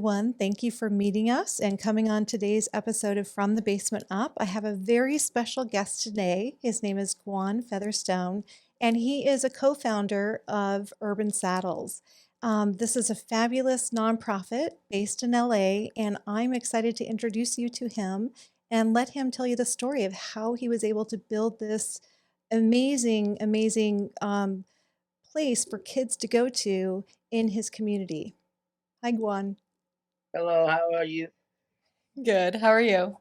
everyone. Thank you for meeting us and coming on today's episode of From the Basement Up. I have a very special guest today. His name is Ghuan Featherstone, and he is a co-founder of Urban Saddles. This is a fabulous nonprofit based in LA, and I'm excited to introduce you to him and let him tell you the story of how he was able to build this amazing place for kids to go to in his community. Hi, Gwan. Hello, how are you? Good. How are you?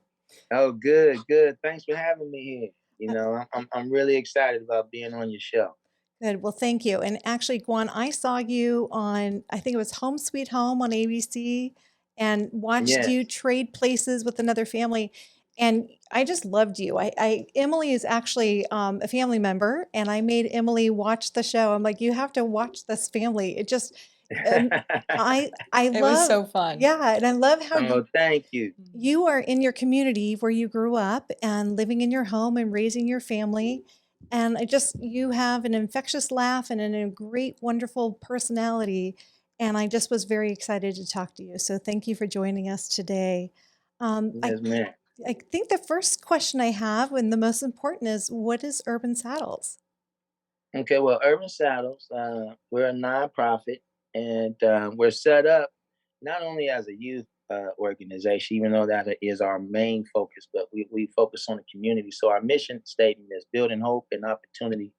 Oh, good, good. Thanks for having me here. I'm really excited about being on your show. Good. Well, thank you. And actually, Gwan, I saw you on, I think it was Home Sweet Home on ABC and watched Yes. you trade places with another family. And I just loved you. Emily is actually a family member, and I made Emily watch the show. I'm like, you have to watch this family. It just, um, I It was love, so fun. yeah, and I love how Oh, thank you. you are in your community where you grew up and living in your home and raising your family. And you have an infectious laugh and a great, wonderful personality. And I just was very excited to talk to you. So thank you for joining us today. Um, I, Yes, ma'am. I think the first question I have, and the most important, is what is Urban Saddles? Okay, well, Urban Saddles, we're a nonprofit, and we're set up not only as a youth organization, even though that is our main focus, but we focus on the community. So our mission statement is building hope and opportunity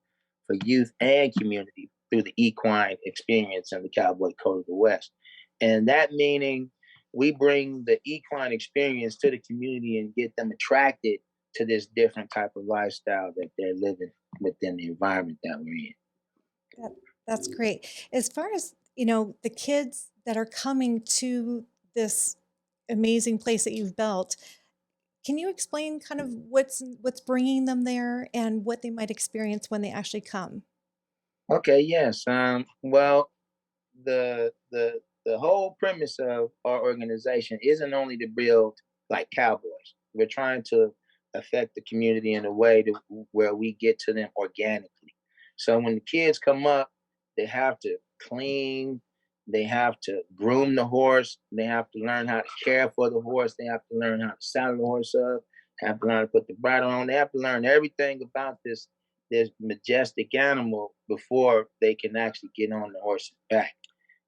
for youth and community through the equine experience and the cowboy code of the West. And that meaning we bring the equine experience to the community and get them attracted to this different type of lifestyle that they're living within the environment that we're in. That, that's great. As far as, the kids that are coming to this amazing place that you've built, can you explain kind of what's bringing them there and what they might experience when they actually come? Okay, yes. Well, the whole premise of our organization isn't only to build like cowboys. We're trying to affect the community in a way where we get to them organically. So when the kids come up, they have to clean, they have to groom the horse, they have to learn how to care for the horse, they have to learn how to saddle the horse up, they have to learn how to put the bridle on, they have to learn everything about this majestic animal before they can actually get on the horse's back.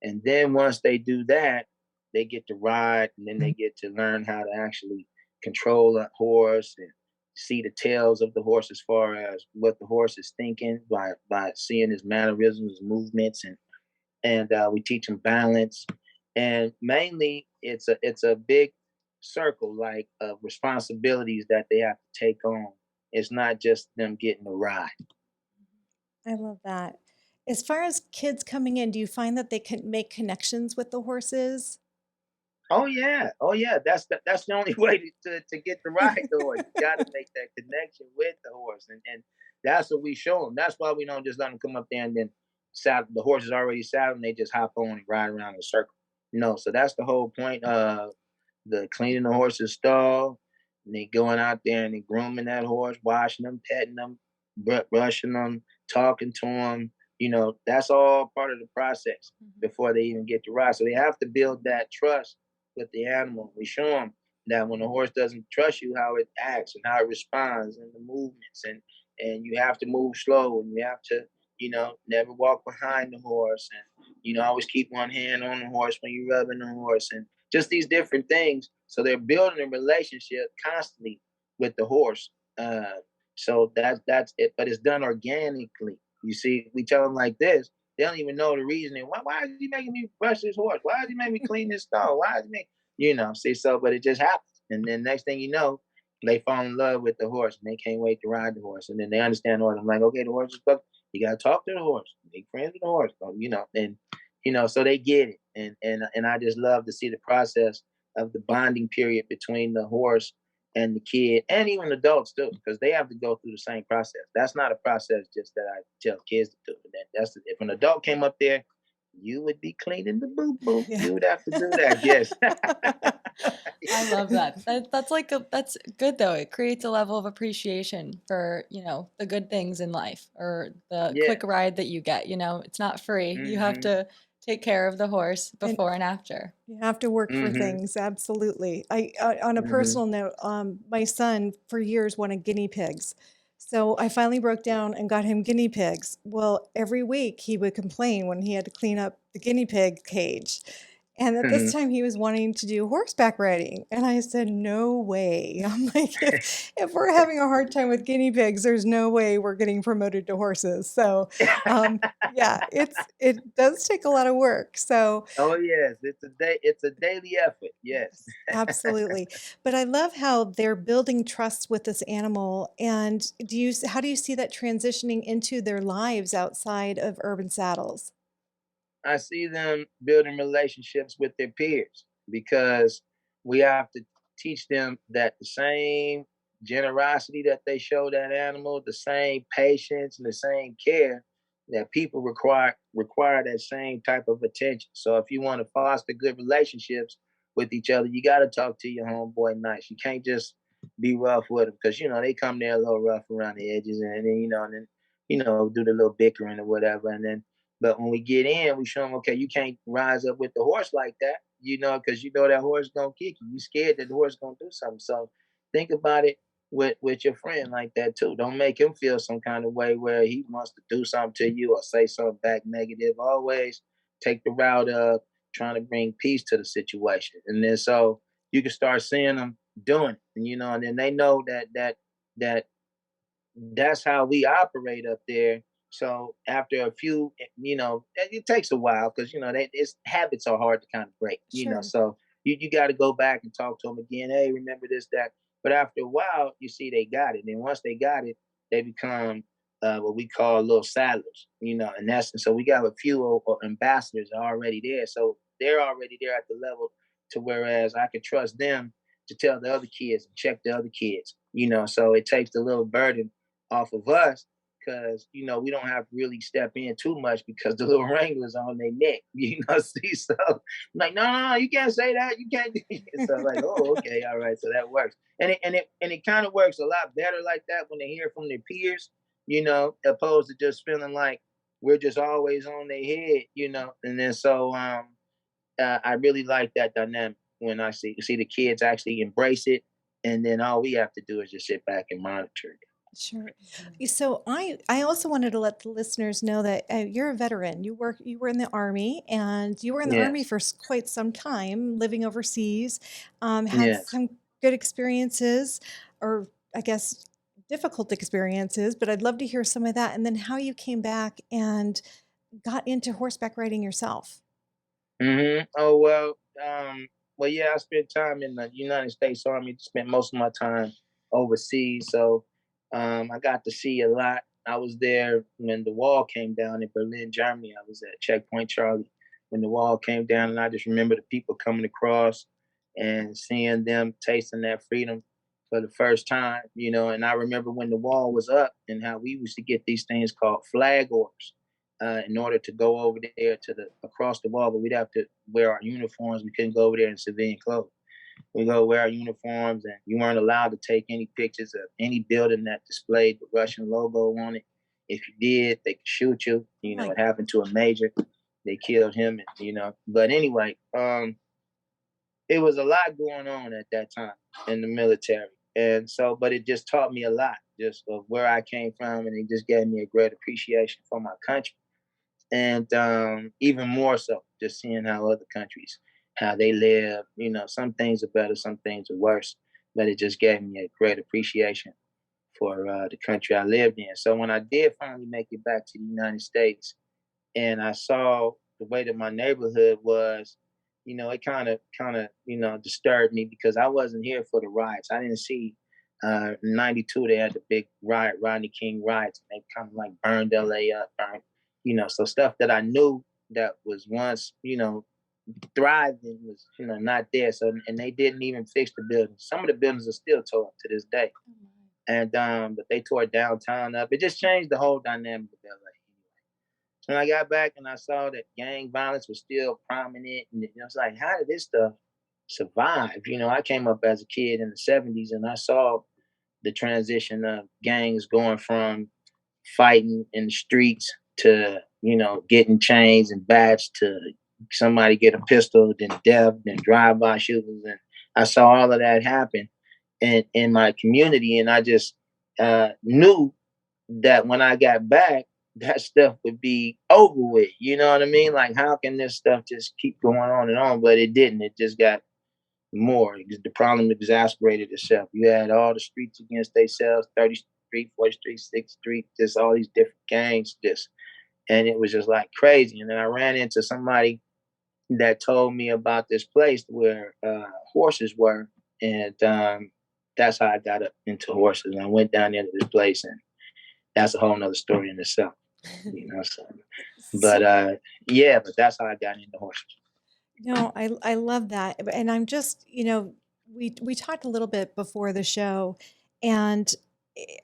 And then once they do that, they get to ride, and then they get to learn how to actually control a horse and see the tails of the horse as far as what the horse is thinking by seeing his mannerisms, his movements, and we teach them balance. And mainly, it's a big circle like of responsibilities that they have to take on. It's not just them getting a ride. I love that. As far as kids coming in, do you find that they can make connections with the horses? Oh yeah, oh yeah. That's the only way to get to ride the horse. You got to make that connection with the horse, and that's what we show them. That's why we don't just let them come up there and then saddle. The horse is already saddled, and they just hop on and ride around in a circle. No, so that's the whole point of the cleaning the horse's stall, and they going out there and they grooming that horse, washing them, petting them, brushing them, talking to them. That's all part of the process Mhm. before they even get to ride. So they have to build that trust with the animal. We show them that when the horse doesn't trust you, how it acts and how it responds and the movements, and you have to move slow, and you have to, never walk behind the horse, and always keep one hand on the horse when you're rubbing the horse, and just these different things. So they're building a relationship constantly with the horse. So that's it, but it's done organically. You see, we tell them like this, they don't even know the reasoning. Why is he making me brush his horse? Why is he making me clean this stall? Why is he make see, so but it just happens. And then next thing you know, they fall in love with the horse and they can't wait to ride the horse. And then they understand the horse. I'm like, okay, the horse is fuck. You gotta talk to the horse, make friends with the horse, and so they get it. And I just love to see the process of the bonding period between the horse and the kid and even adults too, because they have to go through the same process. That's not a process just that I tell kids to do. If an adult came up there, you would be cleaning the boo boo. Yeah. You would have to do that. Yes. I love that. That's good though. It creates a level of appreciation for, the good things in life or the quick Yes. ride that you get. It's not free. You have Hmm. to take care of the horse And before and after. you have to work for Mm-hmm. things, absolutely. On a Mm-hmm. personal note, my son for years wanted guinea pigs. So I finally broke down and got him guinea pigs. Well, every week he would complain when he had to clean up the guinea pig cage. And at this time he was wanting to do horseback riding. And I said, no way. I'm like, if we're having a hard time with guinea pigs, there's no way we're getting promoted to horses. So yeah, it does take a lot of work. So Oh yes, it's a daily effort. Yes. yes, absolutely. But I love how they're building trust with this animal. And how do you see that transitioning into their lives outside of urban saddles? I see them building relationships with their peers because we have to teach them that the same generosity that they show that animal, the same patience and the same care that people require that same type of attention. So if you want to foster good relationships with each other, you got to talk to your homeboy nice. You can't just be rough with them because they come there a little rough around the edges, and then do the little bickering or whatever, and then but when we get in, we show them, okay, you can't rise up with the horse like that, because that horse gonna kick you. You scared that the horse gonna do something. So think about it with your friend like that too. Don't make him feel some kind of way where he wants to do something to you or say something back negative. Always take the route of trying to bring peace to the situation, and then so you can start seeing them doing it, and then they know that that's how we operate up there. So after a few, it takes a while because it's habits are hard to kind of break. Sure. So you got to go back and talk to them again. Hey, remember this, that. But after a while, you see they got it, and once they got it, they become what we call little saddlers. In essence. So we got a few ambassadors already there, so they're already there at the level to whereas I could trust them to tell the other kids and check the other kids. So it takes the little burden off of us because we don't have to really step in too much because the little wranglers on their neck, see. So I'm like, no, you can't say that, you can't do it. So I'm like, oh, okay, all right, so that works, and it kind of works a lot better like that when they hear from their peers, opposed to just feeling like we're just always on their head. And then so I really like that dynamic when I see the kids actually embrace it, and then all we have to do is just sit back and monitor it. Sure. Mhm. So I also wanted to let the listeners know that you're a veteran. You were in the army, and you were in the army Yes. for quite some time, living overseas. Had Yes. some good experiences, or I guess difficult experiences. But I'd love to hear some of that, and then how you came back and got into horseback riding yourself. Oh well, yeah, I spent time in the United States Army. Spent most of my time overseas, so I got to see a lot. I was there when the wall came down in Berlin, Germany. I was at Checkpoint Charlie when the wall came down, and I just remember the people coming across and seeing them tasting that freedom for the first time. And I remember when the wall was up and how we used to get these things called flag orders in order to go over there to the across the wall, but we'd have to wear our uniforms. We couldn't go over there in civilian clothes. We go wear our uniforms, and you weren't allowed to take any pictures of any building that displayed the Russian logo on it. If you did, they could shoot you. Oh my, It happened to a major. They killed him, But anyway, it was a lot going on at that time in the military, and so, but it just taught me a lot, just of where I came from, and it just gave me a great appreciation for my country and even more so just seeing how other countries how they live. Some things are better, some things are worse, but it just gave me a great appreciation for the country I lived in. So when I did finally make it back to the United States and I saw the way that my neighborhood was, it kind of disturbed me because I wasn't here for the riots. I didn't see '92 they had the big riot, Rodney King riots, and they kind of like burned LA up, burned, so stuff that I knew that was once, thriving was, not there. So and they didn't even fix the buildings. Some of the buildings are still tore up to this day. oh my. And but they tore downtown up. It just changed the whole dynamic of LA. When I got back and I saw that gang violence was still prominent, and I was like, how did this stuff survive? I came up as a kid in the '70s, and I saw the transition of gangs going from fighting in the streets to getting chains and bats to somebody get a pistol, then death, then drive-by shootings, and I saw all of that happen in my community, and I just knew that when I got back, that stuff would be over with. You know what I mean? Like, how can this stuff just keep going on and on? But it didn't. It just got more. The problem exacerbated itself. You had all the streets against themselves, 30th Street, 40th Street, 6th Street, just all these different gangs, just and it was just like crazy. And then I ran into somebody that told me about this place where horses were, and that's how I got up into horses. And I went down there to this place, and that's a whole nother story in itself, you know. So, but So, yeah, but that's how I got into horses. no, I love that, and I'm just, we talked a little bit before the show, and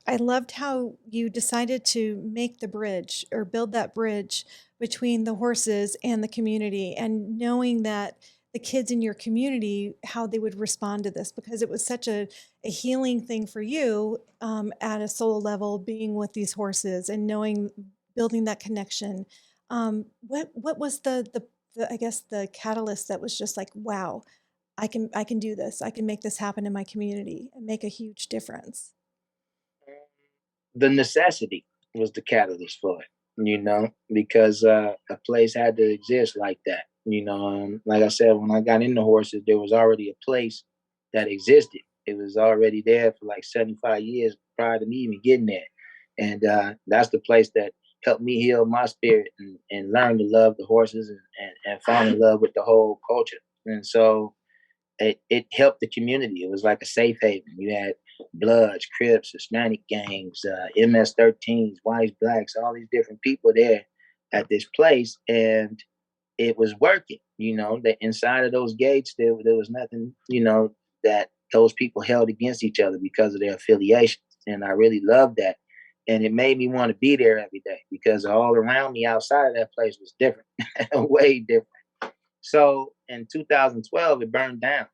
I loved how you decided to make the bridge or build that bridge between the horses and the community, and knowing that the kids in your community, how they would respond to this, because it was such a healing thing for you, at a soul level, being with these horses and knowing, building that connection. What was the I guess the catalyst that was just like, wow, I can do this. I can make this happen in my community and make a huge difference. The necessity was the catalyst for it, because a place had to exist like that. Like I said, when I got into horses, there was already a place that existed. It was already there for like 75 years prior to me even getting there. And that's the place that helped me heal my spirit and learn to love the horses and fall in love with the whole culture. And so it helped the community. It was like a safe haven. You had Bloods, Crips, Hispanic gangs, MS-13s, whites, blacks, all these different people there at this place, and it was working. That inside of those gates, there was nothing, that those people held against each other because of their affiliations, and I really loved that. And it made me want to be there every day because all around me outside of that place was different, way different. So in 2012, it burned down.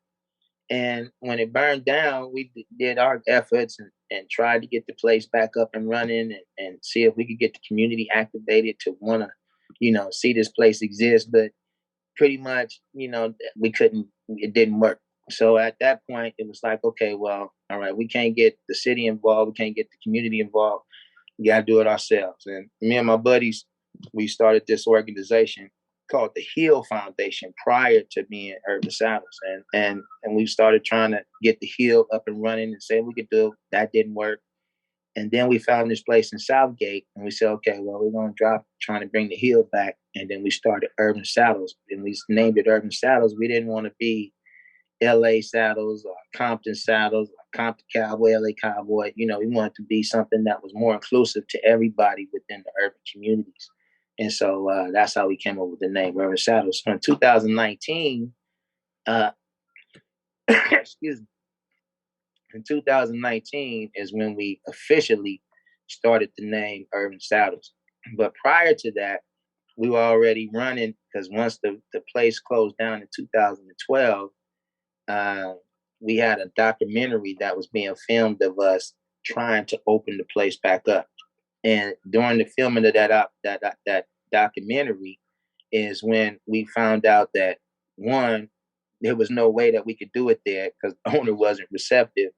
And when it burned down, we did our efforts and tried to get the place back up and running and see if we could get the community activated to want to, see this place exist. But pretty much, we couldn't, it didn't work. So at that point, it was like, okay, well, all right, we can't get the city involved. We can't get the community involved. We got to do it ourselves. And me and my buddies, we started this organization called the Heal Foundation prior to being Urban Saddles, and we started trying to get the Heal up and running and saying we could do it. That didn't work. And then we found this place in Southgate, and we said, okay, well, we're going to drop trying to bring the Heal back. And then we started Urban Saddles, and we named it Urban Saddles. We didn't want to be LA Saddles or Compton Saddles or Compton Cowboy, LA Cowboy. We wanted to be something that was more inclusive to everybody within the urban communities. And so that's how we came up with the name Urban Saddles. So in 2019, uh, excuse me, in 2019 is when we officially started the name Urban Saddles. But prior to that, we were already running because once the place closed down in 2012, uh, we had a documentary that was being filmed of us trying to open the place back up. And during the filming of that documentary is when we found out that one, there was no way that we could do it there because the owner wasn't receptive,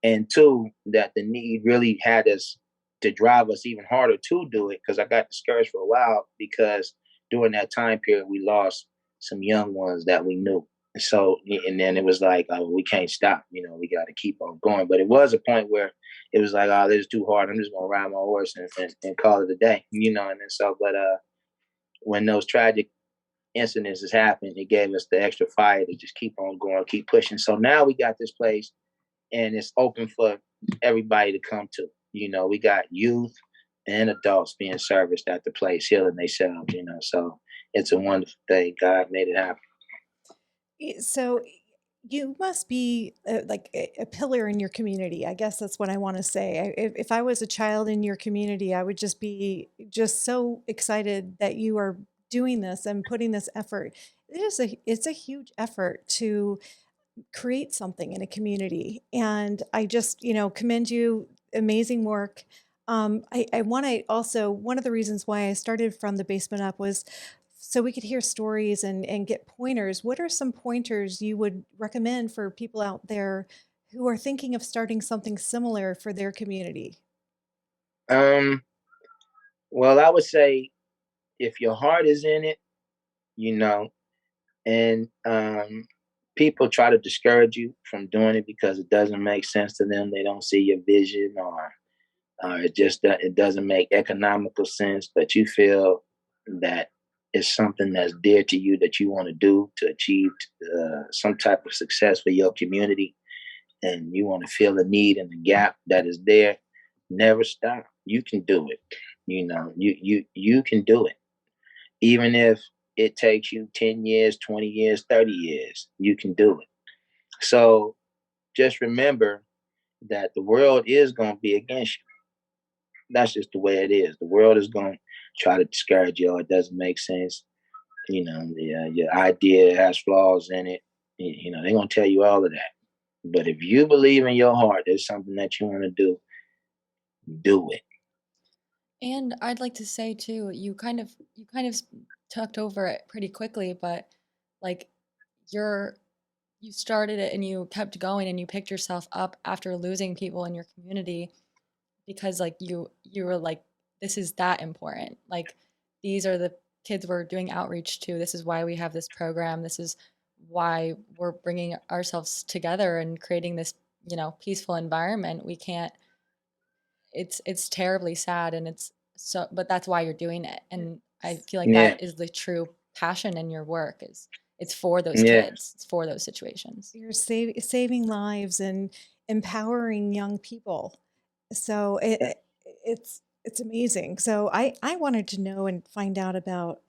and two, that the need really had us to drive us even harder to do it. Because I got discouraged for a while because during that time period we lost some young ones that we knew. So and then it was like, oh, we can't stop. We got to keep on going. But it was a point where it was like, oh, this is too hard. I'm just gonna ride my horse and call it a day. And then so, but when those tragic incidences happened, it gave us the extra fire to just keep on going, keep pushing. So now we got this place and it's open for everybody to come to. We got youth and adults being serviced at the place, healing themselves, So it's a wonderful thing. God made it happen. So you must be like a pillar in your community. I guess that's what I want to say. If I was a child in your community, I would just be just so excited that you are doing this and putting this effort. It's a huge effort to create something in a community. And I just, commend you. Amazing work. I want to also, one of the reasons why I started From the Basement Up was so we could hear stories and get pointers. What are some pointers you would recommend for people out there who are thinking of starting something similar for their community? Um, well, I would say if your heart is in it, you know, and people try to discourage you from doing it because it doesn't make sense to them. They don't see your vision, or it doesn't make economical sense. But you feel that it's something that's dear to you that you want to do to achieve some type of success for your community, and you want to fill the need and the gap that is there. Never stop. You can do it. You can do it, even if it takes you 10 years, 20 years, 30 years. You can do it. So just remember that the world is going to be against you. That's just the way it is. The world is going to try to discourage you. Oh, it doesn't make sense. Your idea has flaws in it. They're going to tell you all of that. But if you believe in your heart, there's something that you want to do it. And I'd like to say too, you kind of tucked over it pretty quickly, but like you're you started it and you kept going and you picked yourself up after losing people in your community because like you were like, this is that important. Like these are the kids we're doing outreach to. This is why we have this program. This is why we're bringing ourselves together and creating this, peaceful environment. We can't it's terribly sad, and it's so, but that's why you're doing it. And I feel like that Yeah, is the true passion in your work, is it's for those yeah, kids, it's for those situations. You're saving lives and empowering young people. So it's amazing. So I wanted to know and find out about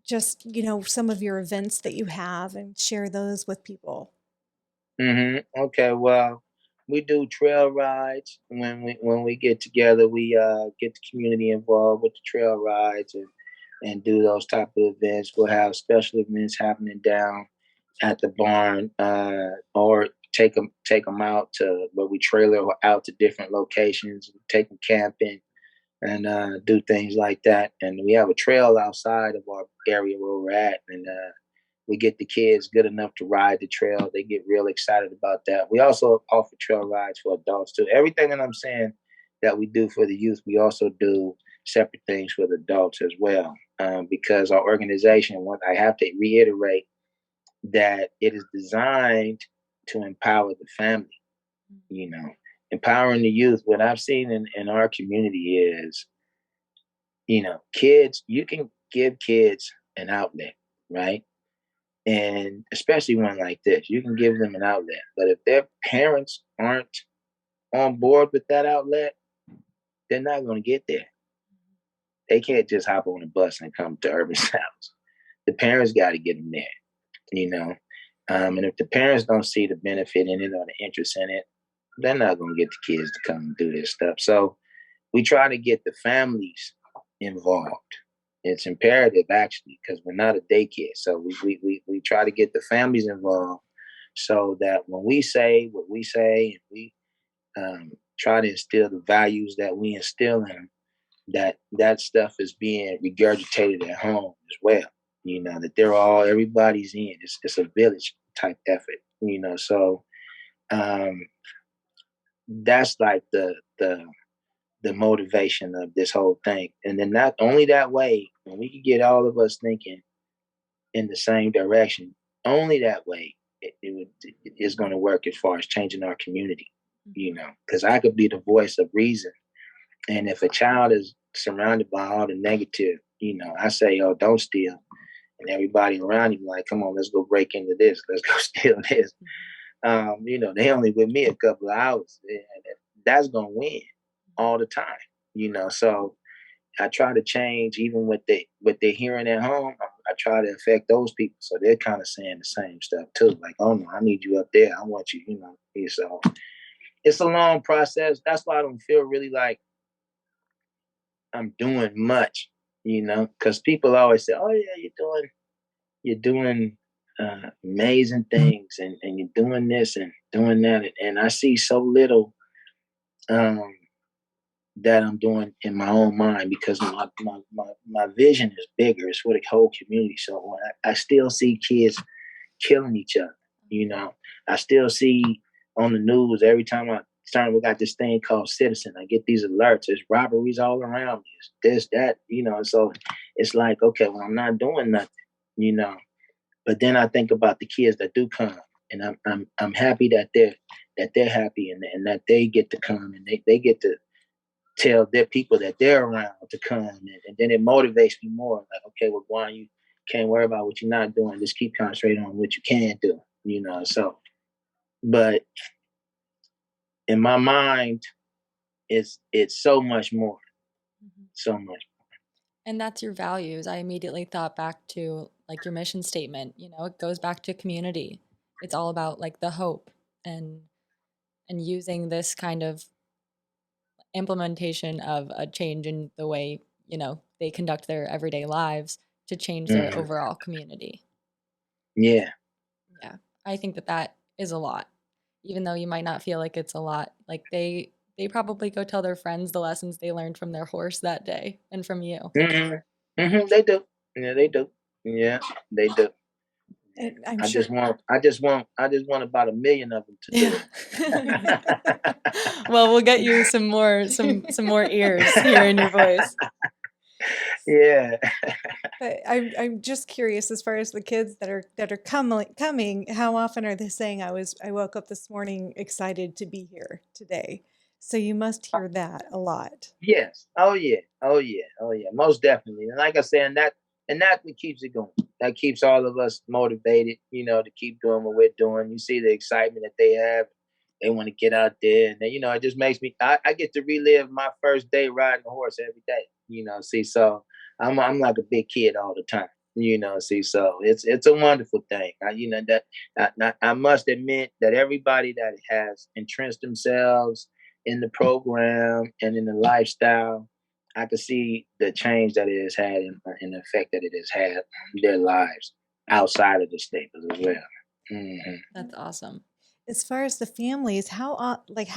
just some of your events that you have and share those with people. Okay, well, we do trail rides when we get together. We get the community involved with the trail rides and do those type of events. We'll have special events happening down at the barn, or take them out to where we trailer out to different locations, take them camping, and do things like that. And we have a trail outside of our area where we're at, and we get the kids good enough to ride the trail. They get real excited about that. We also offer trail rides for adults too. Everything that I'm saying that we do for the youth, we also do separate things for the adults as well. Because our organization, I have to reiterate that it is designed to empower the family. You know, empowering the youth. What I've seen in our community is, kids. You can give kids an outlet, right? And especially one like this, you can give them an outlet. But if their parents aren't on board with that outlet, they're not going to get there. They can't just hop on a bus and come to Urban South. The parents got to get them there, you know. And if the parents don't see the benefit in it or the interest in it, they're not going to get the kids to come and do this stuff. So we try to get the families involved. It's imperative actually because we're not a daycare. So we try to get the families involved so that when we say what we say and we try to instill the values that we instill in them, that stuff is being regurgitated at home as well. That everybody's in. It's a village type effort. So um, that's like the motivation of this whole thing. And then not only that way, when we can get all of us thinking in the same direction, only that way it is going to work as far as changing our community. Because I could be the voice of reason, and if a child is surrounded by all the negative, I say, "Oh, don't steal," and everybody around you like, "Come on, let's go break into this, let's go steal this." They only with me a couple of hours, and that's gonna win all the time. So I try to change even what they're hearing at home. I try to affect those people, so they're kind of saying the same stuff too. Like, "Oh no, I need you up there. I want you." So it's a long process. That's why I don't feel really like I'm doing much. Because people always say, "Oh yeah, you're doing amazing things, and you're doing this and doing that," and I see so little um, that I'm doing in my own mind, because my vision is bigger. It's for the whole community. So I still see kids killing each other. You know, I still see on the news every time I turn. We got this thing called Citizen. I get these alerts. There's robberies all around me. It's this, that. You know, so it's like, okay, well, I'm not doing nothing. You know, but then I think about the kids that do come, and I'm happy that they're happy, and that they get to come, and they get to tell their people that they're around to come, and then it motivates me more. Like, okay, well, Ghuan, you can't worry about what you're not doing. Just keep concentrating on what you can do. You know, so but in my mind, it's so much more, Mhm. so much. And that's your values. I immediately thought back to like your mission statement, it goes back to community. It's all about like the hope and using this kind of implementation of a change in the way, they conduct their everyday lives to change their Mhm. overall community. Yeah. Yeah. I think that that is a lot. Even though you might not feel like it's a lot, like they probably go tell their friends the lessons they learned from their horse that day and from you. They do. Yeah, they do. Yeah, they do. Yeah. And I'm I sure. just want, about 1 million of them to do Yeah. it. Well, we'll get you some more ears hearing your voice. Yeah. But I'm just curious, as far as the kids that are coming, how often are they saying, I woke up this morning excited to be here today? So you must hear that a lot. Yes. Oh yeah. Oh yeah. Oh yeah. Most definitely. And like I said, and that what keeps it going. That keeps all of us motivated, to keep doing what we're doing. You see the excitement that they have. They want to get out there, and then, it just makes me. I get to relive my first day riding a horse every day. See, so I'm like a big kid all the time. See, so it's a wonderful thing. That I must admit that everybody that has entrenched themselves in the program and in the lifestyle, I could see the change that it has had, and the effect that it has had on their lives outside of the Staples as well. Hmm. That's awesome. As far as the families, how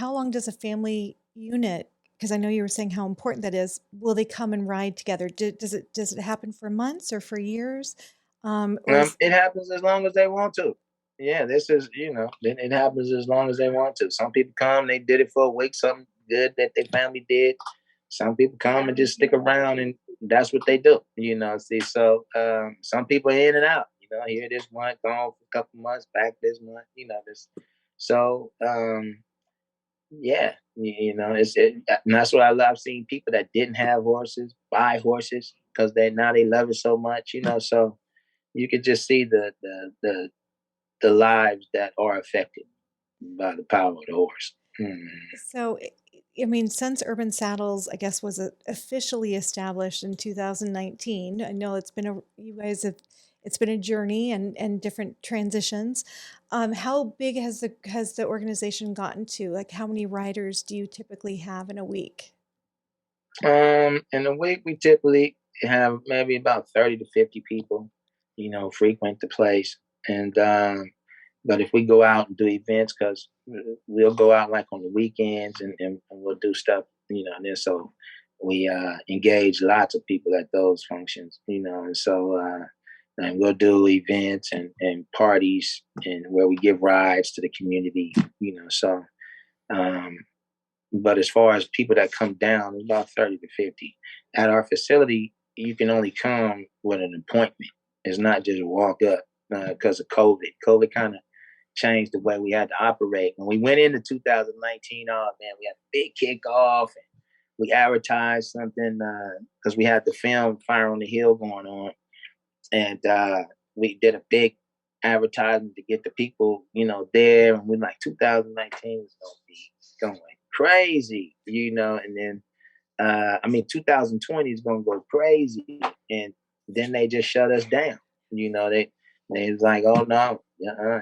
long does a family unit? Because I know you were saying how important that is. Will they come and ride together? Does it happen for months or for years? Or is It happens as long as they want to. Yeah, this is, it happens as long as they want to. Some people come, they did it for a week, something good that their family did. Some people come and just stick around, and that's what they do. See, so some people are in and out. Here this month, gone for a couple months, back this month. This. So yeah, and that's what I love. Seeing people that didn't have horses buy horses because they love it so much. So you could just see the lives that are affected by the power of the horse. Mm. so? I mean, since Urban Saddles, I guess, was officially established in 2019. I know you guys have. It's been a journey and different transitions. How big has the organization gotten to? Like, how many riders do you typically have in a week? In a week, we typically have maybe about 30 to 50 people, frequent the place. And but if we go out and do events, because we'll go out like on the weekends, and we'll do stuff, and then so we engage lots of people at those functions, and so and we'll do events and parties, and where we give rides to the community, so um, but as far as people that come down, it's about 30 to 50. At our facility, you can only come with an appointment. It's not just walk up because of COVID. COVID kind of changed the way we had to operate. When we went into 2019, oh man, we had a big kickoff, and we advertised something because we had the film Fire on the Hill going on, and we did a big advertisement to get the people, there. And we're like, 2019 is gonna be going crazy, and then 2020 is gonna go crazy, and then they just shut us down. They was like, oh no,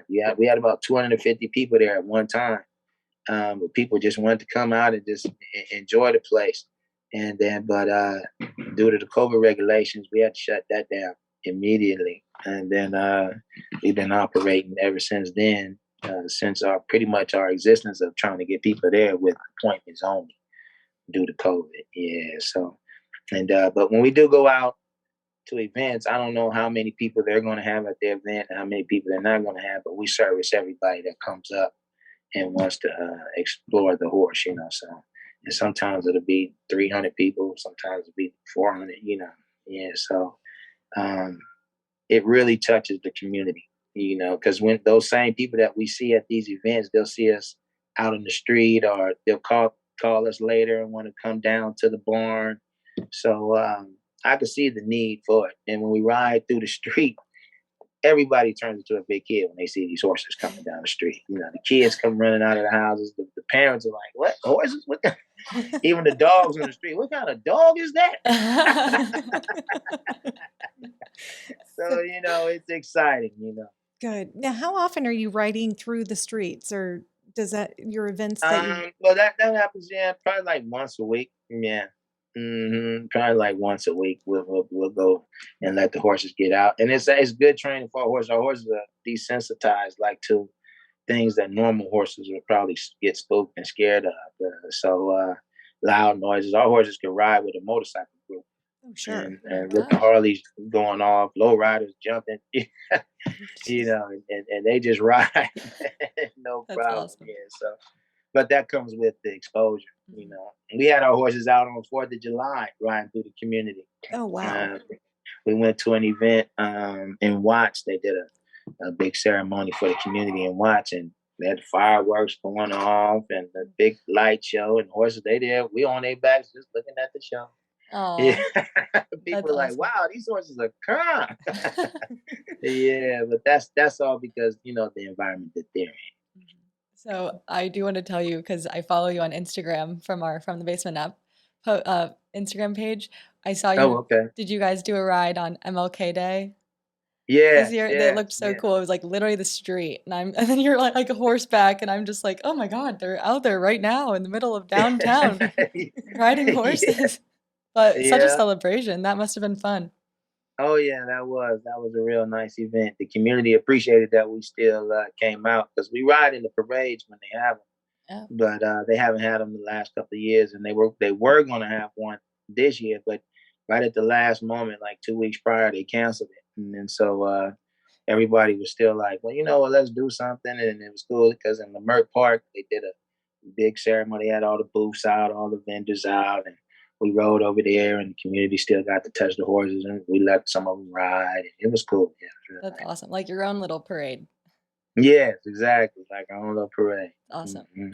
yeah, we had about 250 people there at one time. But people just wanted to come out and just enjoy the place. And then, but due to the COVID regulations, we had to shut that down immediately. And then we've been operating ever since then, since our pretty much our existence of trying to get people there with appointments only. due to COVID. Yeah. So and but when we do go out to events, I don't know how many people they're going to have at the event, and how many people they're not going to have, but we service everybody that comes up and wants to explore the horse, So, and sometimes it'll be 300 people, sometimes it'll be 400. Yeah. So um, it really touches the community, because when those same people that we see at these events, they'll see us out in the street, or they'll call us later and want to come down to the barn. So I could see the need for it. And when we ride through the street, everybody turns into a big kid when they see these horses coming down the street. The kids come running out of the houses. The parents are like, "What horses? What?" Even the dogs on the street. What kind of dog is that? So So it's exciting. good. Now, how often are you riding through the streets, or does that your events that you? Well, that happens. Yeah, probably like once a week. Yeah. Probably like once a week. We'll go and let the horses get out, and it's good training for our horses. Our horses are desensitized like to things that normal horses would probably get spooked and scared of. Loud noises. Our horses can ride with a motorcycle group, Oh, sure. and with the Gosh. Harleys going off, low riders jumping, and they just ride, no That's problem. awesome. Yeah, so but that comes with the exposure. Mhm. And we had our horses out on 4th of July riding through the community. Oh, wow. Uh, we went to an event in Watts. They did a big ceremony for the community in Watts, and they had fireworks going off and the big light show, and horses they there. We on their backs just looking at the show. Yeah, Oh, that's people are like, awesome. "Wow, these horses are calm." Yeah, but that's all because the environment that they're in. Mhm. So I do want to tell you because I follow you on Instagram from our From the Basement app Instagram page. I saw Oh, you. okay. Did you guys do a ride on MLK Day this Yes, year? That yes, looked so yes. cool. It was like literally the street, and I'm and then you're like a horseback, and I'm just like, oh my God, they're out there right now in the middle of downtown riding Yeah, horses. But such a yeah. celebration. That must have been fun. Oh yeah, that was a real nice event. The community appreciated that we still came out because we ride in the parades when they have them, Yeah. but they haven't had them the last couple of years, and they were going to have one this year, but right at the last moment, like 2 weeks prior, they canceled it, and then so everybody was still like, well, what, let's do something, and it was cool because in the Merck Park they did a big ceremony. They had all the booths out, all the vendors out, and we rode over there, and the community still got to touch the horses, and we let some of them ride. It was cool. Yeah, it was That's real awesome. Like your own little parade. nice. Yes, exactly. Like our own little parade. Awesome. Hmm.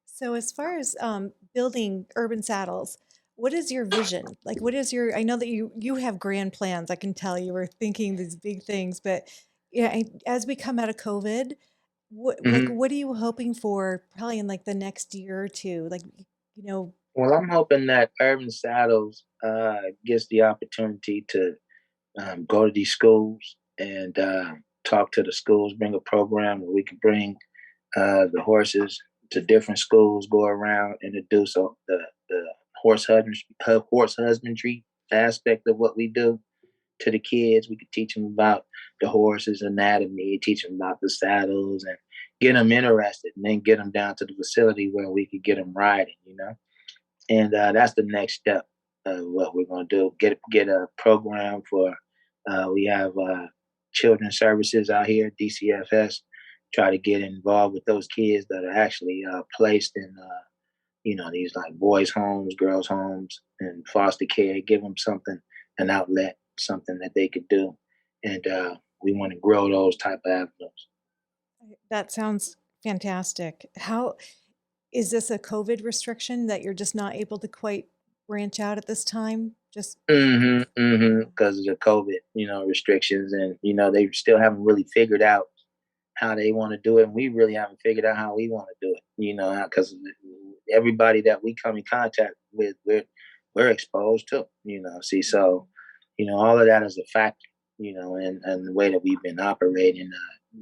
So, as far as building urban saddles, what is your vision? Like, what is your? I know that you have grand plans. I can tell you were thinking these big things, but yeah, as we come out of COVID, Hmm. what are you hoping for? Probably in like the next year or two, like you know. Well, I'm hoping that Urban Saddles gets the opportunity to go to these schools and talk to the schools, bring a program where we can bring the horses to different schools, go around, introduce the horse husbandry aspect of what we do to the kids. We could teach them about the horse's anatomy, teach them about the saddles, and get them interested, and then get them down to the facility where we could get them riding. And that's the next step of what we're going to do. Get a program for. We have children's services out here, DCFS. Try to get involved with those kids that are actually placed in, these like boys' homes, girls' homes, and foster care. Give them something, an outlet, something that they could do, and we want to grow those type of avenues. That sounds fantastic. How is this a COVID restriction that you're just not able to quite branch out at this time? Just Because of the COVID, restrictions, and they still haven't really figured out how they want to do it, and we really haven't figured out how we want to do it. Because everybody that we come in contact with, we're exposed to. See, so all of that is a factor. And the way that we've been operating.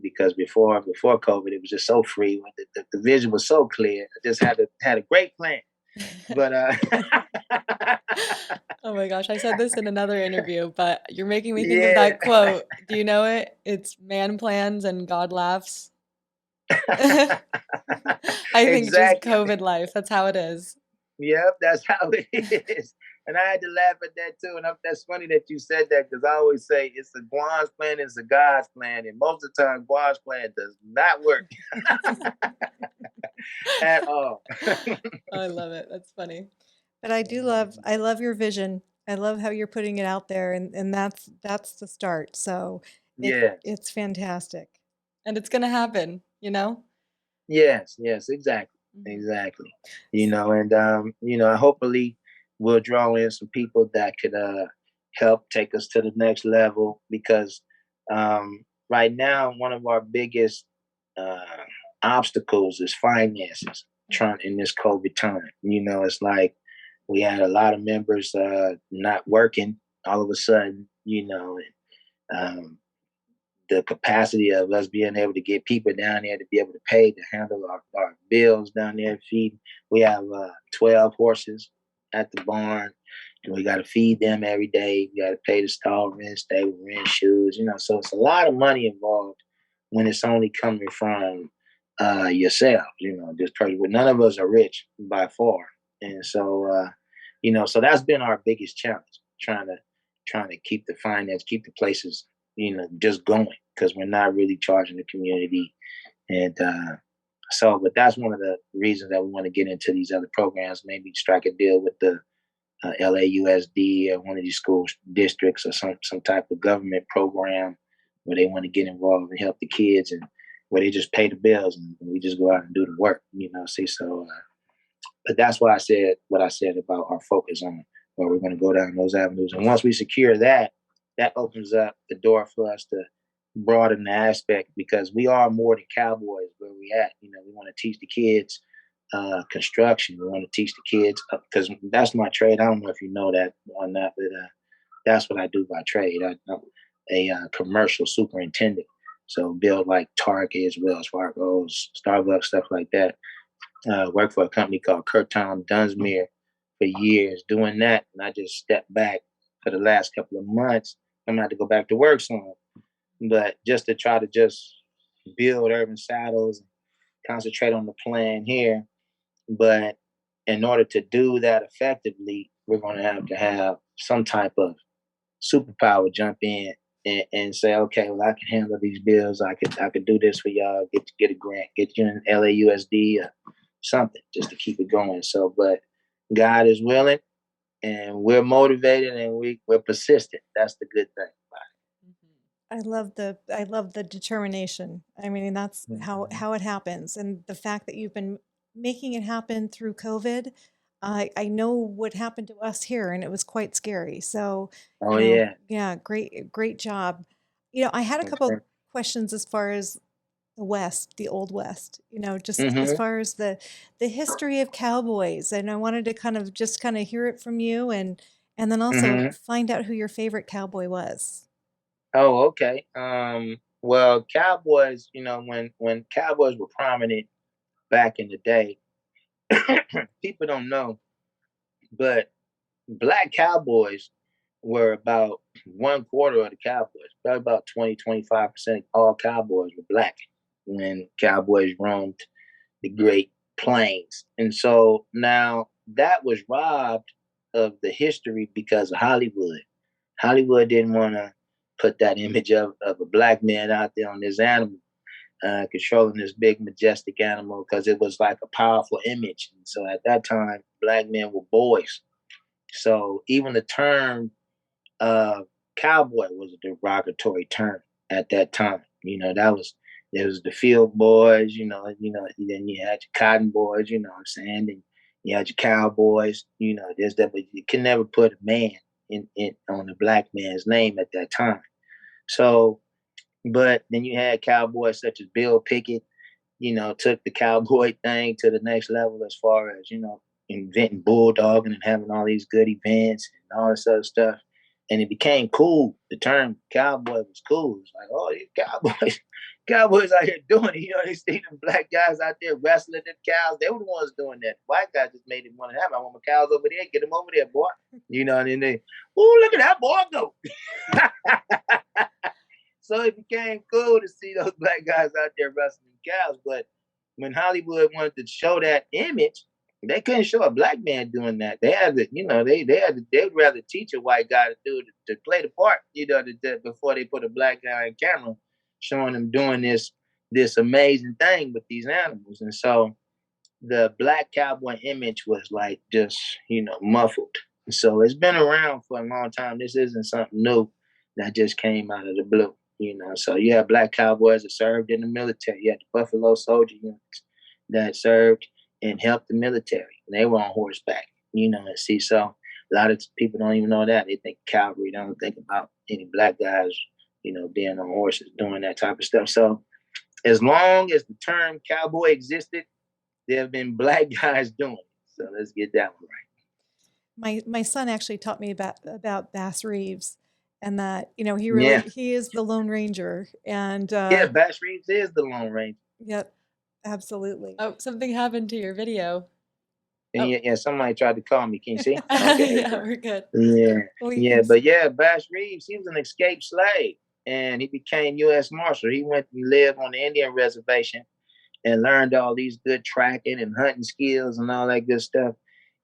Because before COVID, it was just so free. The vision was so clear. I just had a great plan, but Oh my gosh, I said this in another interview, but you're making me think of yeah. that quote. Do you know it? It's man plans and God laughs. I think just Exactly. COVID life. That's how it is. Yep, that's how it is. And I had to laugh at that too. And that's funny that you said that because I always say it's a Guan's plan, it's a God's plan, and most of the time Guan's plan does not work at all. I love it. That's funny. But I love your vision. I love how you're putting it out there, and that's the start. So Yes, it's fantastic. And it's gonna happen, you know? yes, exactly, Mhm. exactly. And hopefully we'll draw in some people that could help take us to the next level because right now one of our biggest uh, obstacles is finances trying in this COVID time. It's like we had a lot of members not working all of a sudden, and the capacity of us being able to get people down there to be able to pay to handle our bills down there, feed. We have 12 horses at the barn, and we got to feed them every day. We got to pay the stall rent, stable rent, shoes, so it's a lot of money involved when it's only coming from yourself, just person. But none of us are rich by far. And so that's been our biggest challenge, trying to keep the finance, keep the places, just going because we're not really charging the community. And but that's one of the reasons that we want to get into these other programs, maybe strike a deal with the LAUSD or one of these school districts or some type of government program where they want to get involved and help the kids and where they just pay the bills and we just go out and do the work, see. But that's why I said what I said about our focus on where we're going to go down those avenues. And once we secure that, that opens up the door for us to broaden the aspect because we are more than cowboys where we at. We want to teach the kids construction. We want to teach the kids because that's my trade. I don't know if you know that or not, but that's what I do by trade. I'm a commercial superintendent. So build like Targets, Wells Fargo's, Starbucks, stuff like that. Worked for a company called Curtom Dunsmuir for years doing that. And I just stepped back for the last couple of months. I'm going to have to go back to work soon. But just to try to just build urban saddles and concentrate on the plan here. But in order to do that effectively, we're going to have some type of superpower jump in and say, okay, well, I can handle these bills. I could do this for y'all. Get a grant, get you an LAUSD or something just to keep it going. So, but God is willing, and we're motivated, and we're persistent. That's the good thing I love the determination. I mean, that's about how it happens, and the fact that you've been making it happen through COVID. I know what happened to us here, and it was quite scary. So, Oh yeah. yeah, great job. I had a couple Okay. questions as far as the West, the Old West. Just as Mhm. far as the history of cowboys, and I wanted to kind of hear it from you, and then also Mhm. find out who your favorite cowboy was. Oh, okay. Well, cowboys. When cowboys were prominent back in the day, people don't know, but black cowboys were about one quarter of the cowboys. Probably about 20-25% of all cowboys were black when cowboys roamed the Great Plains. And so now that was robbed of the history because of Hollywood. Hollywood didn't want to put that image of a black man out there on this animal, controlling this big, majestic animal because it was like a powerful image. And so at that time, black men were boys. So even the term cowboy was a derogatory term at that time. That was there was the field boys, then you had your cotton boys, you know what I'm saying? And you had your cowboys, there's that, but you can never put a man in on a black man's name at that time. So, but then you had cowboys such as Bill Pickett, took the cowboy thing to the next level as far as, inventing bulldogging and having all these good events and all this other stuff. And it became cool. The term cowboy was cool. It's like, oh, these cowboys, cowboys out here doing it. They see them black guys out there wrestling them cows. They were the ones doing that. White guys just made it want to have. I want my cows over there. Get them over there, boy. And then oh, look at that boy go. So it became cool to see those black guys out there wrestling cows. But when Hollywood wanted to show that image, They couldn't show a black man doing that. They had to, they'd rather teach a white guy to do it, to play the part, before they put a black guy on camera showing them doing this amazing thing with these animals. And so the black cowboy image was like just, muffled. So it's been around for a long time. This isn't something new that just came out of the blue. So you have black cowboys that served in the military. You had the Buffalo Soldier units that served and helped the military. And they were on horseback. And see, so a lot of people don't even know that. They think cavalry. They don't think about any black guys, being on horses, doing that type of stuff. So as long as the term cowboy existed, there have been black guys doing it. So let's get that one right. My son actually taught me about Bass Reeves, and that Yeah. he is the Lone Ranger, and Yeah, Bass Reeves is the Lone Ranger. yep, absolutely. Oh, something happened to your video. And Oh. yeah, somebody tried to call me. Can you see? Okay. Yeah, we're good. Yeah. Well, Yeah, but yeah, Bass Reeves, he was an escaped slave and he became U.S. Marshal. He went and lived on the Indian reservation and learned all these good tracking and hunting skills and all that good stuff.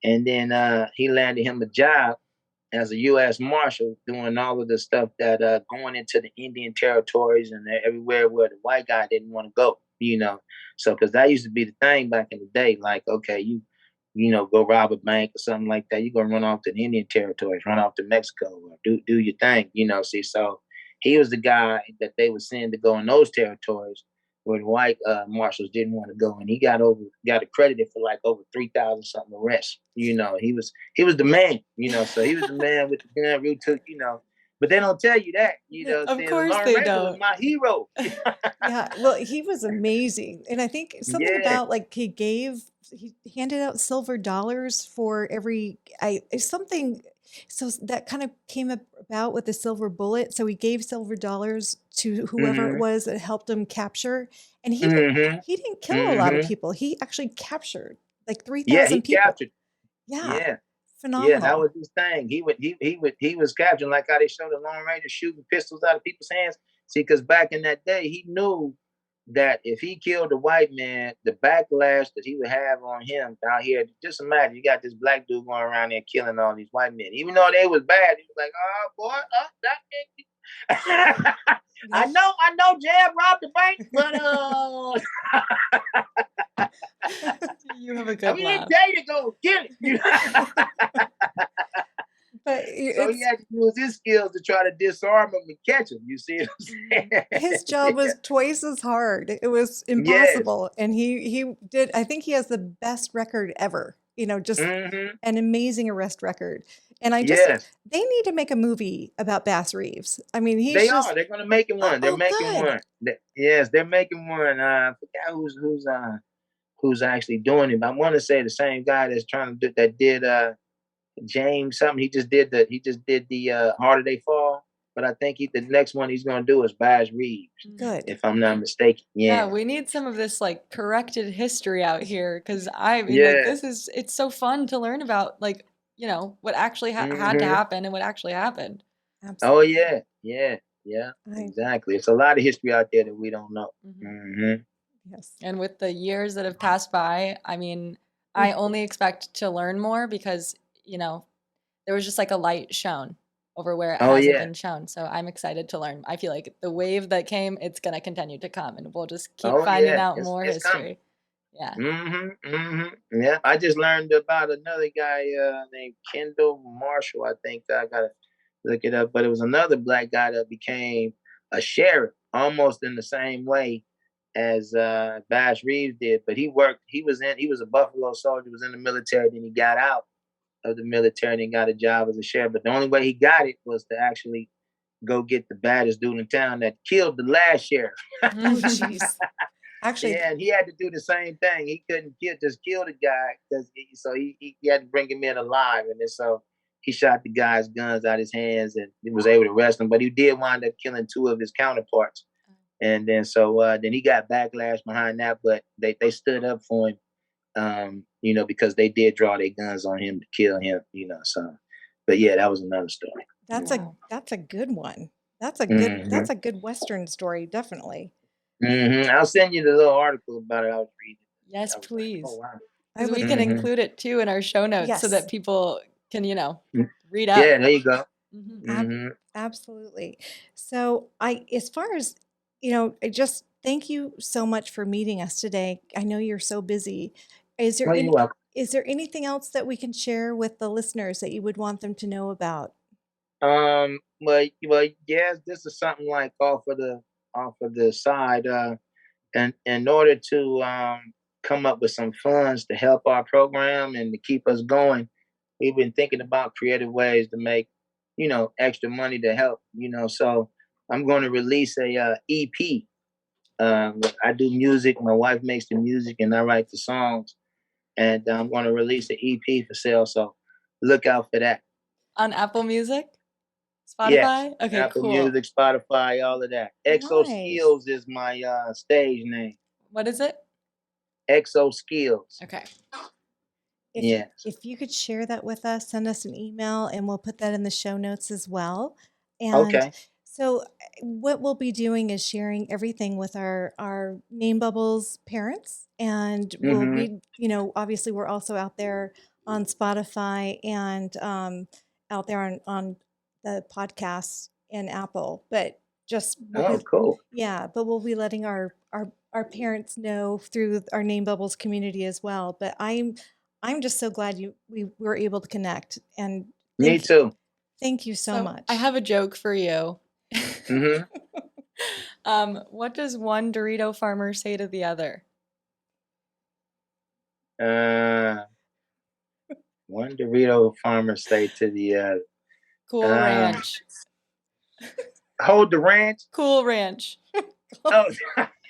And then he landed him a job as a U.S. Marshal doing all of the stuff that going into the Indian territories and everywhere where the white guy didn't want to go, So, because that used to be the thing back in the day, like, okay, go rob a bank or something like that. You're going to run off to the Indian territories, run off to Mexico, or do your thing, See, so he was the guy that they were sending to go in those territories where the white marshals didn't want to go, and he got accredited for like over 3,000 something arrests. He was the man. So he was the man with the gun, root to, But they don't tell you that. Of Saying course Lone they Ranger was don't. my hero. Yeah, well, he was amazing, and I think something Yeah. about like he handed out silver dollars for every something. So that kind of came about with the silver bullet. So he gave silver dollars to whoever it Mm-hmm. was that helped him capture, and Mm-hmm. he didn't kill a lot of Mm-hmm. people. He actually captured like Yeah, he 3,000 people. captured. Yeah, Yeah. Yeah, that phenomenal. was his thing. He was capturing, like how they showed the Lone Ranger shooting pistols out of people's hands. See, because back in that day, he knew that if he killed a white man, the backlash that he would have on him out here. Just imagine you got this black dude going around there killing all these white men, even though they was bad. He was like, "Oh boy, that." I Yep. know, Jab robbed the bank, but You have a good we laugh. didn't dare to go get it. But So he it's had to use his skills to try to disarm him and catch him. You see what I'm saying? his job was twice as hard. It was Yes. impossible, and he did. I think he has the best record ever. Just Mm-hmm. an amazing arrest record. And Yes. they need to make a movie about Bass Reeves. I mean, he's They are. just They're gonna make it one. They're oh making good. one. Yes, they're making one. I forgot who's actually doing it. But I want to say the same guy that's trying to do that did James something. He just did the Harder They Fall. But I think the next one he's gonna do is Bass Reeves, Good. if I'm not mistaken. Yeah, Yeah. we need some of this like corrected history out here because I mean, like, Yeah. it's so fun to learn about, like, what actually had to Mm-hmm. happen and what actually happened. Oh Absolutely. yeah. Yeah. Yeah. I Exactly. It's a lot of history out there that we don't know. Mhm. Mm-hmm. yes. And with the years that have passed by, I mean, I only expect to learn more because, there was just like a light shown over where it Oh hasn't yeah. been shown. So I'm excited to learn. I feel like the wave that came, it's going to continue to come and we'll just keep Oh finding yeah. out It's more it's coming. history. Yeah. Mm-hmm. Mm-hmm. Yeah. I just learned about another guy named Kendall Marshall. I think I gotta look it up, but it was another black guy that became a sheriff almost in the same way as Bass Reeves did. But he was a Buffalo soldier, was in the military, then he got out of the military and got a job as a sheriff. But the only way he got it was to actually go get the baddest dude in town that killed the last sheriff. Oh jeez. Actually, Yeah, and he had to do the same thing. He couldn't just kill the guy because he had to bring him in alive, and then so he shot the guy's guns out his hands and he was able to arrest him. But he did wind up killing two of his counterparts, and then then he got backlash behind that. But they stood up for him, because they did draw their guns on him to kill him. So, but yeah, that was another story. Wow. that's a good one. Hmm. That's a good Western story, definitely. I'll send you the little article about it I was reading. Yes, I was like, oh please. wow. I Because we would. can Mm-hmm. include it too in our show notes so that Yes. people can, read Yeah, up. there you go. Mhm. Ab- Mm-hmm. Absolutely. So as far as, I just thank you so much for meeting us today. I know you're so busy. Is there Well, you're any, welcome. is there anything else that we can share with the listeners that you would want them to know about? Well, yes, this is something like off of the side. And in order to come up with some funds to help our program and to keep us going, we've been thinking about creative ways to make, extra money to help. So I'm going to release a EP. I do music. My wife makes the music, and I write the songs. And I'm going to release an EP for sale. So look out for that. On Apple Music? Yes, Spotify? Okay, Apple cool. Music, Spotify, all of that. Exo Nice. Skills is my stage name. What is it? Exo Skills. Okay. Yes. If you could share that with us, send us an email and we'll put that in the show notes as well. And Okay. so what we'll be doing is sharing everything with our Name Bubbles parents, and we'll Mm-hmm. be, obviously we're also out there on Spotify and out there on the podcasts and Apple, but just we'll Oh, be, cool. yeah, but we'll be letting our parents know through our Name Bubbles community as well. But I'm just so glad we were able to connect, and Me thank too. thank you so So I much. have a joke for you. Mm-hmm. What does one Dorito farmer say to the other? Uh, one Dorito farmer say to the Cool uh, Ranch. hold the ranch. Cool Ranch. Oh,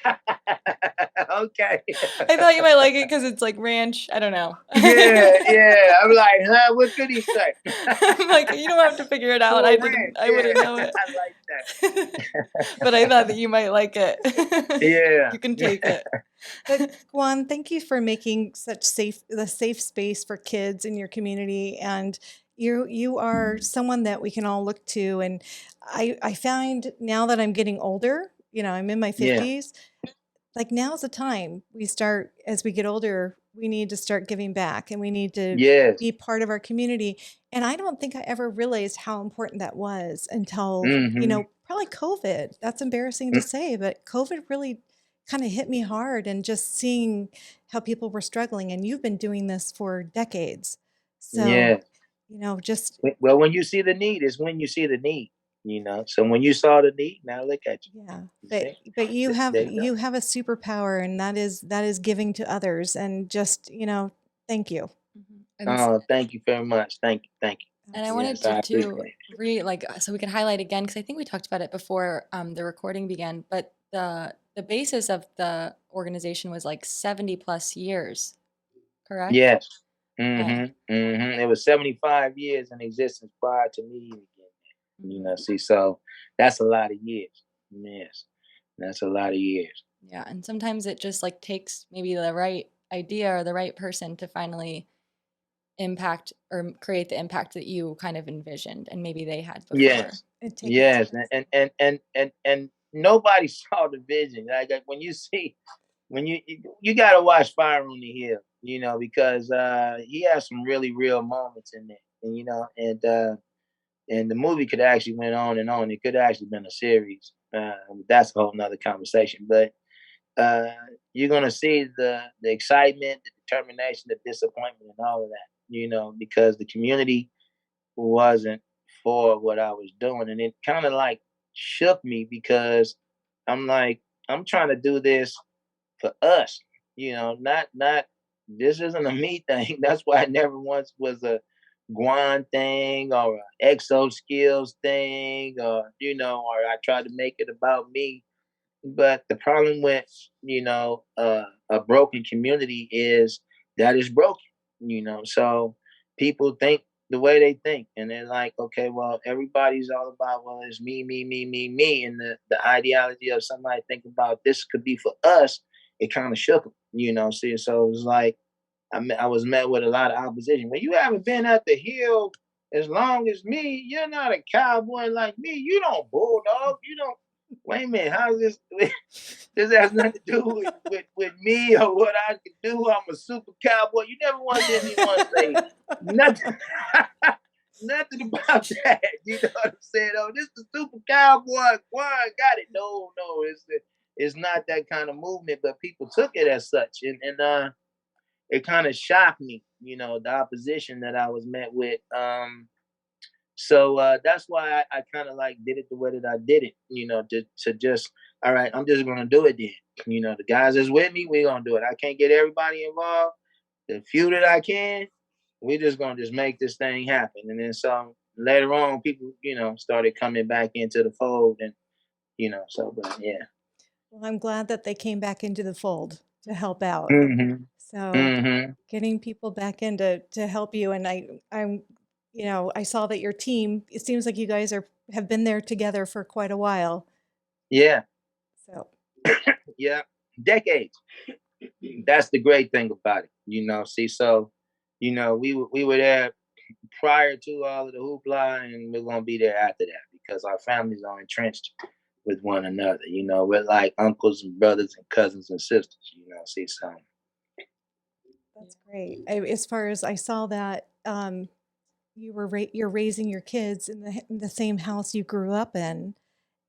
okay. I thought you might like it because it's like ranch. I don't know. Yeah, yeah. I'm like, huh? What could he say? I'm like, you don't have to figure it out. Cool ranch. I wouldn't Yeah, know it. I like But I thought that that. you might like it. Yeah. You can take it. But Guan, thank you for making such the safe space for kids in your community, and you are someone that we can all look to. And I find now that I'm getting older, I'm in my Yeah. 50s, like now's the time we start. As we get older, we need to start giving back, and we need to Yes. be part of our community. And I don't think I ever realized how important that was until, Mm-hmm. probably COVID. That's embarrassing to say, but COVID really kind of hit me hard, and just seeing how people were struggling. And you've been doing this for decades. So, Yes. just, Well, when you see the need, is when you see the need. So when you saw the need, now look at you. yeah. You But see, you have there you go. you have a superpower, and that is giving to others. And just, thank you. Mhm. Oh, thank you very much. Thank you. Thank And I you. wanted Yes, to I appreciate too it. so we can highlight again because I think we talked about it before the recording began. But the basis of the organization was like 70 plus years, correct? Yes. Okay. Mm-hmm. Mm-hmm. It was 75 years in existence prior to me even getting there. Hmm. See, so that's a lot of years. Yes, that's a lot of years. Yeah, and sometimes it just like takes maybe the right idea or the right person to finally impact or create the impact that you kind of envisioned and maybe they had before. Yes, And take it. yes, and nobody saw the vision. Like when you see, when you got to watch Fire on the Hill, because he has some really real moments in there, and the movie could actually went on and on. It could actually been a series. That's a whole nother conversation. But uh, you're gonna see the excitement, the determination, the disappointment, and all of that. Because the community wasn't for what I was doing, and it kind of like shook me because I'm like, I'm trying to do this for us. Not this isn't a me thing. That's why it never once was a Guan thing or a exo skills thing, or I tried to make it about me. But the problem with a broken community is that it's broken. So people think the way they think, and they're like, okay, well, everybody's all about, well, it's me, me, me, me, me, and the ideology of somebody thinking about this could be for us. It kind of shook them. See, so it was like I was met with a lot of opposition. When you haven't been at the hill as long as me, you're not a cowboy like me. You don't bulldog. You don't. Wait a minute, how is this? This has nothing to do with me or what I can do. I'm a super cowboy. You never once hear me once say nothing, nothing about that. You know what I'm saying? Oh, this is super cowboy. Guan got it. No, no, it's not that kind of movement. But people took it as such, and it kind of shocked me. You know, the opposition that I was met with. So that's why I kind of like did it the way that I did it, to just, all right, I'm just gonna do it then. The guys that's with me, we're gonna do it. I can't get everybody involved. The few that I can, we're just gonna just make this thing happen. And then so later on, people, started coming back into the fold, and but yeah. Well, I'm glad that they came back into the fold to help out. Hmm. So Hmm. getting people back in to help you, and I saw that your team, it seems like you guys have been there together for quite a while. Yeah, So yeah, decades. That's the great thing about it. See, so we were there prior to all of the hoopla, and we're gonna be there after that because our families are entrenched with one another. We're like uncles and brothers and cousins and sisters. See, so that's great. As far as I saw that you're raising your kids in the same house you grew up in,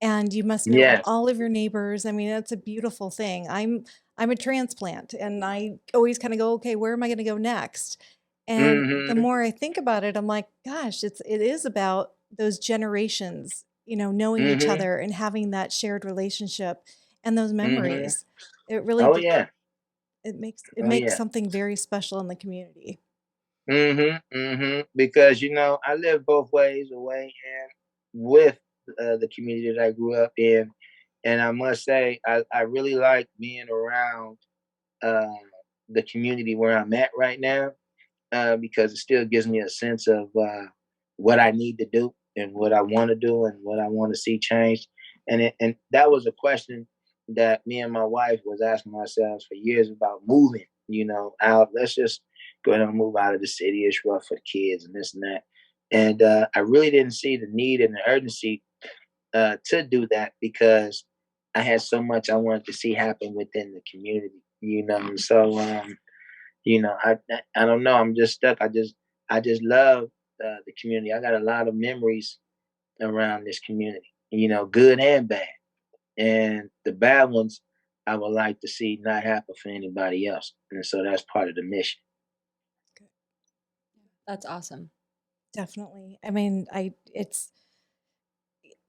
and you must know yes. all of your neighbors. I mean, that's a beautiful thing. I'm a transplant, and I always kind of go, okay, where am I going to go next? And the Hmm. more I think about it, I'm like, gosh, it is about those generations, knowing each Hmm. other and having that shared relationship and those Hmm. memories. It really Oh yeah. it Oh makes yeah. something very special in the community. Because I live both ways away and with the community that I grew up in, and I must say I really like being around uh, the community where I'm at right now, because it still gives me a sense of what I need to do and what I want to do and what I want to see changed. And that was a question that me and my wife was asking ourselves for years about moving. Out. Let's just go ahead and move out of the city. It's rough for kids and this and that. And I really didn't see the need and the urgency to do that because I had so much I wanted to see happen within the community. So I don't know. I'm just stuck. I just love the community. I got a lot of memories around this community. Good and bad. And the bad ones, I would like to see not happen for anybody else. And so that's part of the mission. That's awesome. Definitely. I mean,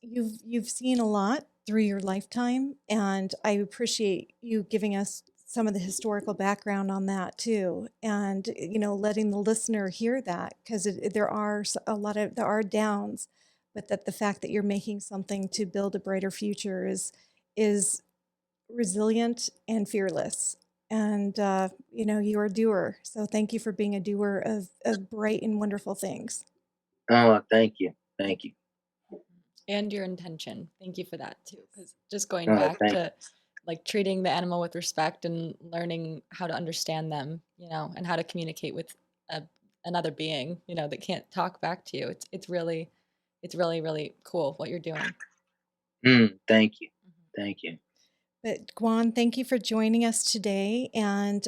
you've seen a lot through your lifetime, and I appreciate you giving us some of the historical background on that too, and letting the listener hear that, because there are downs, but that the fact that you're making something to build a brighter future is resilient and fearless. And you're a doer, so thank you for being a doer of bright and wonderful things. Oh, thank you. Thank you. And your intention. Thank you for that too. Because just going Oh, back thank to like treating the animal with respect and learning how to understand them, and how to communicate with a, another being, that can't talk back to you. It's really, really cool what you're doing. you. Thank you. Mhm. Thank you. But Guan, thank you for joining us today. And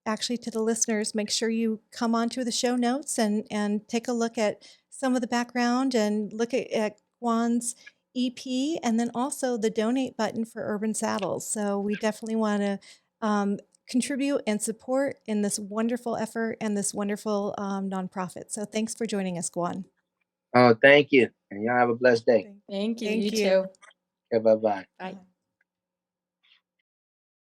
actually, to the listeners, make sure you come onto the show notes and take a look at some of the background and look at Guan's EP, and then also the donate button for Urban Saddles. So we definitely want to contribute and support in this wonderful effort and this wonderful nonprofit. So thanks for joining us, Guan. Oh, thank you. And y'all have a blessed day. Thank you. You Thank too. you. Okay, bye bye. Bye. Bye.